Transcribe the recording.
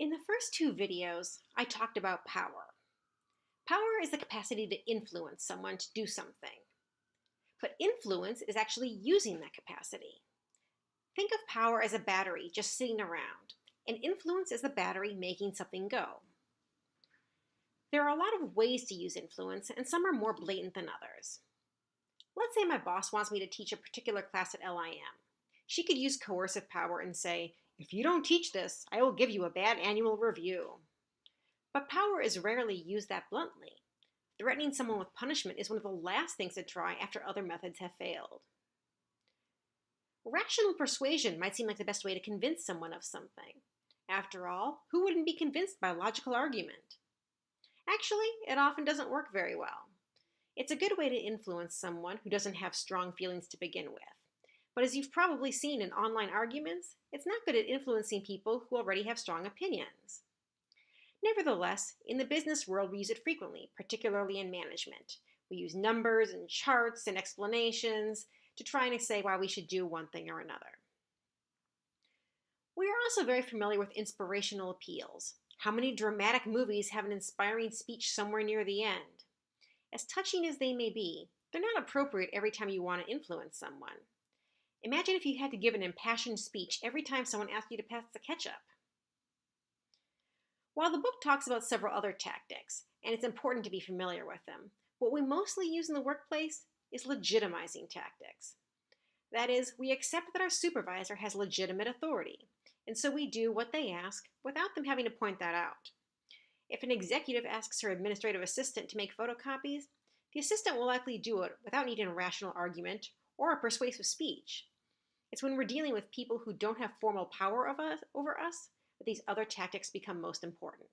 In the first two videos, I talked about power. Power is the capacity to influence someone to do something. But influence is actually using that capacity. Think of power as a battery just sitting around, and influence as the battery making something go. There are a lot of ways to use influence, and some are more blatant than others. Let's say my boss wants me to teach a particular class at LIM. She could use coercive power and say, "If you don't teach this, I will give you a bad annual review." But power is rarely used that bluntly. Threatening someone with punishment is one of the last things to try after other methods have failed. Rational persuasion might seem like the best way to convince someone of something. After all, who wouldn't be convinced by logical argument? Actually, it often doesn't work very well. It's a good way to influence someone who doesn't have strong feelings to begin with. But as you've probably seen in online arguments, it's not good at influencing people who already have strong opinions. Nevertheless, in the business world, we use it frequently, particularly in management. We use numbers and charts and explanations to try and say why we should do one thing or another. We are also very familiar with inspirational appeals. How many dramatic movies have an inspiring speech somewhere near the end? As touching as they may be, they're not appropriate every time you want to influence someone. Imagine if you had to give an impassioned speech every time someone asked you to pass the ketchup. While the book talks about several other tactics, and it's important to be familiar with them, what we mostly use in the workplace is legitimizing tactics. That is, we accept that our supervisor has legitimate authority, and so we do what they ask without them having to point that out. If an executive asks her administrative assistant to make photocopies, the assistant will likely do it without needing a rational argument or a persuasive speech. It's when we're dealing with people who don't have formal power over us that these other tactics become most important.